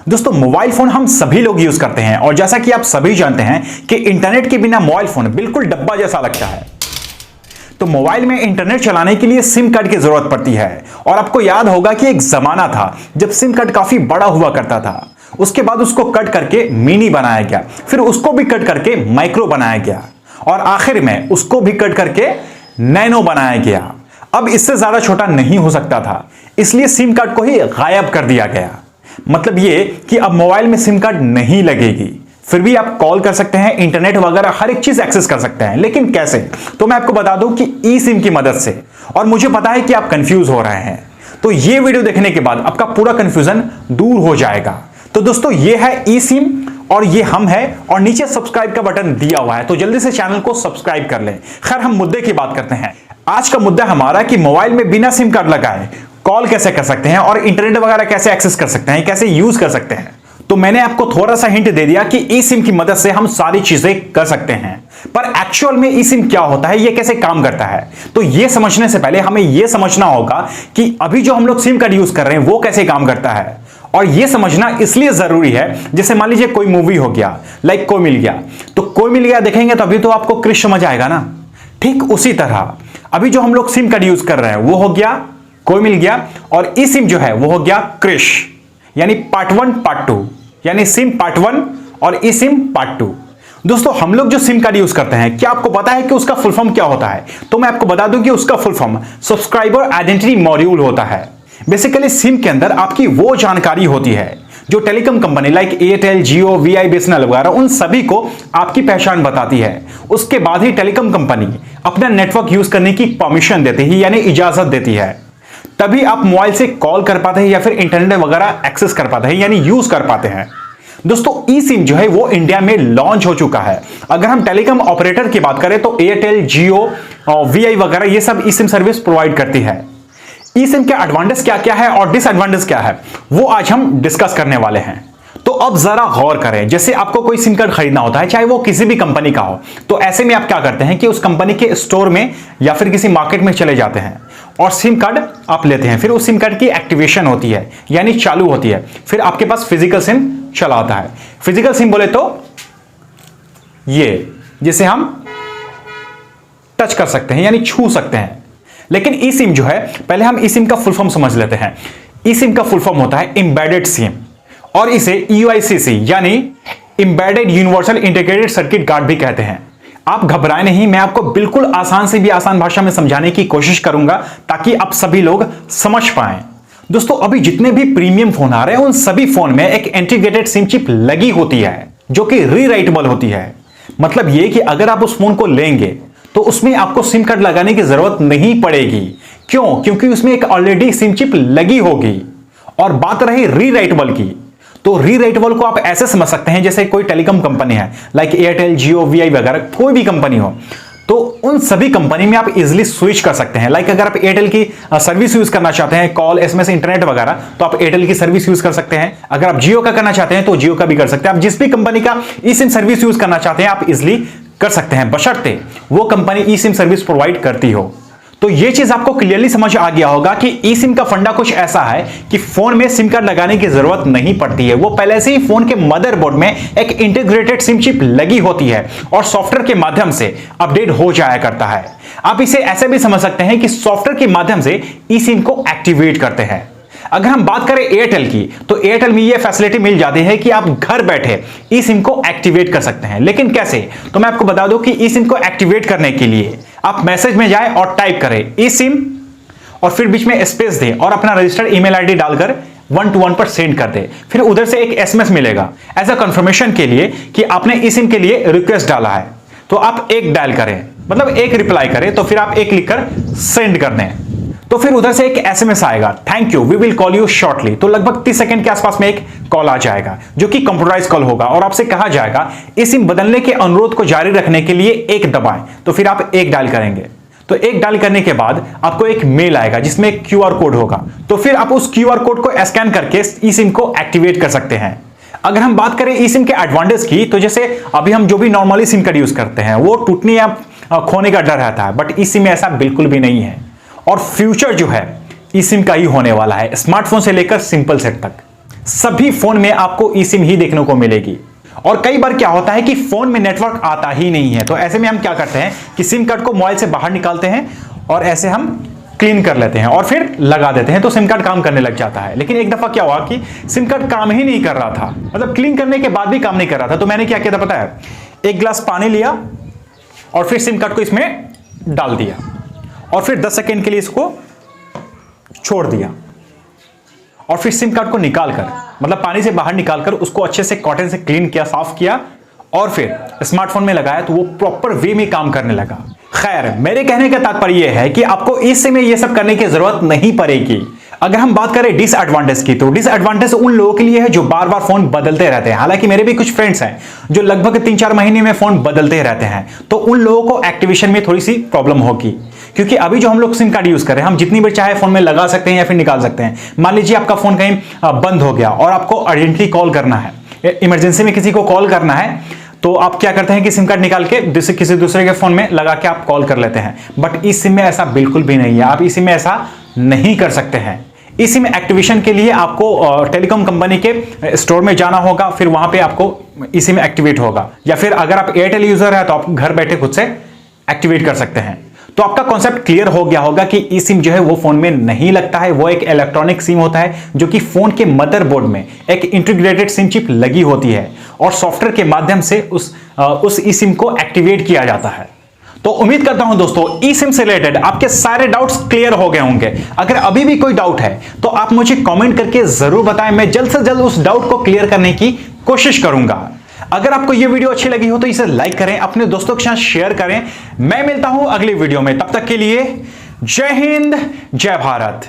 दोस्तों mobile phone हम सभी लोग यूज करते हैं और जैसा कि आप सभी जानते हैं कि इंटरनेट के बिना मोबाइल फोन बिल्कुल डब्बा जैसा लगता है। तो मोबाइल में इंटरनेट चलाने के लिए सिम कार्ड की जरूरत पड़ती है और आपको याद होगा कि एक जमाना था जब सिम कार्ड काफी बड़ा हुआ करता था। उसके बाद उसको कट करके मिनी बनाया गया, फिर उसको भी कट करके माइक्रो बनाया गया और आखिर में उसको भी कट करके नैनो बनाया गया। अब इससे ज्यादा छोटा नहीं हो सकता था, इसलिए सिम कार्ड को ही गायब कर दिया गया। मतलब ये कि अब मोबाइल में सिम कार्ड नहीं लगेगी, फिर भी आप कॉल कर सकते हैं, इंटरनेट वगैरह हर एक चीज एक्सेस कर सकते हैं। लेकिन कैसे? तो मैं आपको बता दूं कि ई सिम की मदद से। और मुझे पता है कि आप कंफ्यूज हो रहे हैं, तो ये वीडियो देखने के बाद आपका पूरा कंफ्यूजन दूर हो जाएगा। तो दोस्तों ये है ई सिम और ये हम है और नीचे सब्सक्राइब का बटन दिया हुआ है, तो जल्दी से चैनल को सब्सक्राइब कर लें। खैर हम मुद्दे की बात करते हैं। आज का मुद्दा हमारा कि मोबाइल में बिना सिम कार्ड लगाए कॉल कैसे कर सकते हैं और इंटरनेट वगैरह कैसे एक्सेस कर सकते हैं, कैसे यूज कर सकते हैं। तो मैंने आपको थोड़ा सा हिंट दे दिया कि ई सिम की मदद से हम सारी चीजें कर सकते हैं, पर एक्चुअल में ई सिम क्या होता है, यह कैसे काम करता है। तो यह समझने से पहले हमें यह समझना होगा कि अभी जो हम लोग सिम कार्ड यूज कर रहे हैं वो कैसे काम करता है। और यह समझना इसलिए जरूरी है, जैसे मान लीजिए कोई मूवी हो गया, लाइक कोई मिल गया, तो कोई मिल गया देखेंगे तो अभी तो आपको क्रिश समझ आएगा ना। ठीक उसी तरह अभी जो हम लोग सिम कार्ड यूज कर रहे हैं वो हो गया कोई मिल गया, और ई सिम जो है वो हो गया क्रिश, यानी पार्ट 1 पार्ट 2, यानी सिम पार्ट 1 और ई सिम पार्ट 2। दोस्तों हम लोग जो सिम कार्ड यूज करते हैं, क्या आपको पता है कि उसका फुल फॉर्म क्या होता है? तो मैं आपको बता दूं कि उसका full form subscriber identity module होता है। बेसिकली सिम के अंदर आपकी वो जानकारी होती है जो टेलीकॉम कंपनी लाइक एयरटेल, जियो, वीआई, बीएसएनएल वगैरह उन सभी को आपकी पहचान बताती है। उसके बाद ही टेलीकॉम कंपनी अपना नेटवर्क यूज करने की परमिशन देती है, यानी इजाजत देती है। तभी आप मोबाइल से कॉल कर पाते हैं या फिर इंटरनेट वगैरह एक्सेस कर पाते हैं, यानी यूज कर पाते हैं। दोस्तों ई सिम जो है वो इंडिया में लॉन्च हो चुका है। अगर हम टेलीकॉम ऑपरेटर की बात करें तो एयरटेल, जियो, वीआई वगैरह ये सब ई सिम सर्विस प्रोवाइड करती है। ई सिम के एडवांटेज क्या क्या है और डिसएडवांटेज क्या है वो आज हम डिस्कस करने वाले हैं। तो अब जरा गौर करें, जैसे आपको कोई सिम कार्ड खरीदना होता है, चाहे वो किसी भी कंपनी का हो, तो ऐसे में आप क्या करते हैं कि उस कंपनी के स्टोर में या फिर किसी मार्केट में चले जाते हैं और सिम कार्ड आप लेते हैं। फिर उस सिम कार्ड की एक्टिवेशन होती है, यानी चालू होती है। फिर आपके पास फिजिकल सिम चला आता है। फिजिकल सिम बोले तो ये, जिसे हम टच कर सकते हैं, यानी छू सकते हैं। लेकिन ई सिम जो है, पहले हम ई सिम का फुल फॉर्म समझ लेते हैं। ई सिम का फुल फॉर्म होता है एम्बेडेड सिम, और इसे यूआईसीसी यानी embedded universal integrated circuit card भी कहते हैं। आप घबराएं नहीं, मैं आपको बिल्कुल आसान से भी आसान भाषा में समझाने की कोशिश करूंगा ताकि आप सभी लोग समझ पाएं। दोस्तों अभी जितने भी प्रीमियम फोन आ रहे हैं उन सभी फोन में एक इंटीग्रेटेड सिम चिप लगी होती है जो कि रीराइटेबल होती है। मतलब यह कि अगर आप उस फोन को लेंगे तो उसमें आपको सिम कार्ड लगाने की जरूरत नहीं पड़ेगी। क्यों? क्योंकि उसमें एक ऑलरेडी सिम चिप लगी होगी। और बात रही रीराइटेबल की, तो रीराइटेबल को आप ऐसे समझ सकते हैं जैसे कोई टेलीकॉम कंपनी है लाइक एयरटेल, जियो, वीआई वगैरह, कोई भी कंपनी हो, तो उन सभी कंपनी में आप इजीली स्विच कर सकते हैं। लाइक अगर आप एयरटेल की सर्विस यूज करना चाहते हैं, कॉल, एसएमएस, इंटरनेट वगैरह, तो आप एयरटेल की सर्विस यूज कर सकते हैं। अगर आप जियो का करना चाहते हैं तो जियो का भी कर सकते हैं। आप जिस भी कंपनी का ई सिम सर्विस यूज करना चाहते हैं आप इजिली कर सकते हैं, बशर्ते वो कंपनी ई सिम सर्विस प्रोवाइड करती हो। तो ये चीज आपको क्लियरली समझ आ गया होगा कि ई सिम का फंडा कुछ ऐसा है कि फोन में सिम कार्ड लगाने की जरूरत नहीं पड़ती है। वो पहले से ही फोन के मदरबोर्ड में एक इंटीग्रेटेड सिम चिप लगी होती है और सॉफ्टवेयर के माध्यम से अपडेट हो जाया करता है। आप इसे ऐसे भी समझ सकते हैं कि सॉफ्टवेयर के माध्यम से ई सिम को एक्टिवेट करते हैं। अगर हम बात करें एयरटेल की, तो एयरटेल में यह फैसिलिटी मिल जाती है कि आप घर बैठे ई सिम को एक्टिवेट कर सकते हैं। लेकिन कैसे? तो मैं आपको बता दूं कि ई सिम को एक्टिवेट करने के लिए आप मैसेज में जाएं और टाइप करें ई सिम और फिर बीच में स्पेस दें और अपना रजिस्टर्ड ईमेल आईडी डालकर 1 to 1 पर सेंड कर दें। फिर उधर से एक एसएमएस मिलेगा एज अ कंफर्मेशन के लिए कि आपने ई सिम के लिए रिक्वेस्ट डाला है। तो आप एक डायल करें, मतलब एक रिप्लाई करें, तो फिर आप एक लिखकर सेंड कर दें। तो फिर उधर से एक एसएमएस आएगा, thank you, we will call you shortly. तो लगभग 30 सेकंड के आसपास में एक कॉल आ जाएगा जो कि कंप्यूटराइज कॉल होगा और आपसे कहा जाएगा इस सिम बदलने के अनुरोध को जारी रखने के लिए एक दबाएं। तो फिर आप एक डायल करेंगे। तो एक डायल करने के बाद आपको एक मेल आएगा जिसमें एक क्यूआर कोड होगा। तो फिर आप उस क्यूआर कोड को स्कैन करके ई सिम को एक्टिवेट कर सकते हैं। अगर हम बात करें ई सिम के एडवांटेज की, तो जैसे अभी हम जो भी नॉर्मली सिम कार्ड यूज करते हैं वो टूटने या खोने का डर रहता है, बट ई सिम में ऐसा बिल्कुल भी नहीं है। और फ्यूचर जो है ई सिम का ही होने वाला है, स्मार्टफोन से लेकर सिंपल सेट तक। सभी फोन में आपको eSIM ही देखने को मिलेगी। और कई बार क्या होता है कि फोन में नेटवर्क आता ही नहीं है, तो ऐसे में हम क्या करते हैं कि सिम कार्ड को मोबाइल से बाहर निकालते हैं और ऐसे हम क्लीन कर लेते हैं और फिर लगा देते हैं, तो सिम कार्ड काम करने लग जाता है। लेकिन एक दफा क्या हुआ कि सिम कार्ड काम ही नहीं कर रहा था, मतलब क्लीन करने के बाद भी काम नहीं कर रहा था। तो मैंने क्या किया था पता है, एक गिलास पानी लिया और फिर सिम कार्ड को इसमें डाल दिया और फिर 10 सेकेंड के लिए इसको छोड़ दिया और फिर सिम कार्ड को निकालकर, मतलब पानी से बाहर निकालकर उसको अच्छे से कॉटन से क्लीन किया, साफ किया और फिर स्मार्टफोन में लगाया, तो वो प्रॉपर वे में काम करने लगा। खैर, मेरे कहने का तात्पर्य यह है कि आपको इस में ये सब करने की जरूरत नहीं पड़ेगी। अगर हम बात करें डिसएडवांटेज की, तो डिसएडवांटेज उन लोगों के लिए है जो बार बार फोन बदलते रहते हैं। हालांकि मेरे भी कुछ फ्रेंड्स हैं जो लगभग 3-4 महीने में फोन बदलते रहते हैं, तो उन लोगों को एक्टिवेशन में थोड़ी सी प्रॉब्लम होगी, क्योंकि अभी जो हम लोग सिम कार्ड यूज कर रहे हैं, हम जितनी बार चाहे फोन में लगा सकते हैं या फिर निकाल सकते हैं। मान लीजिए आपका फोन कहीं बंद हो गया और आपको अर्जेंटली कॉल करना है, इमरजेंसी में किसी को कॉल करना है, तो आप क्या करते हैं कि सिम कार्ड निकाल के किसी दूसरे के फोन में लगा के आप कॉल कर लेते हैं। बट इस सिम में ऐसा बिल्कुल भी नहीं है, आप इस सिम में ऐसा नहीं कर सकते हैं। इस सिम एक्टिवेशन के लिए आपको टेलीकॉम कंपनी के स्टोर में जाना होगा, फिर वहां पे आपको इस सिम एक्टिवेट होगा, या फिर अगर आप एयरटेल यूजर है तो आप घर बैठे खुद से एक्टिवेट कर सकते हैं। तो आपका कॉन्सेप्ट क्लियर हो गया होगा कि ई सिम जो है वो फोन में नहीं लगता है, वो एक इलेक्ट्रॉनिक सिम होता है जो कि फोन के मदरबोर्ड में एक इंटीग्रेटेड सिम चिप लगी होती है और सॉफ्टवेयर के माध्यम से उस ई सिम को एक्टिवेट किया जाता है। तो उम्मीद करता हूं दोस्तों ई सिम से रिलेटेड आपके सारे डाउट्स क्लियर हो गए होंगे। अगर अभी भी कोई डाउट है तो आप मुझे कमेंट करके जरूर बताएं, मैं जल्द से जल्द उस डाउट को क्लियर करने की कोशिश करूंगा। अगर आपको यह वीडियो अच्छी लगी हो तो इसे लाइक करें, अपने दोस्तों के साथ शेयर करें। मैं मिलता हूं अगली वीडियो में, तब तक के लिए जय हिंद, जय भारत।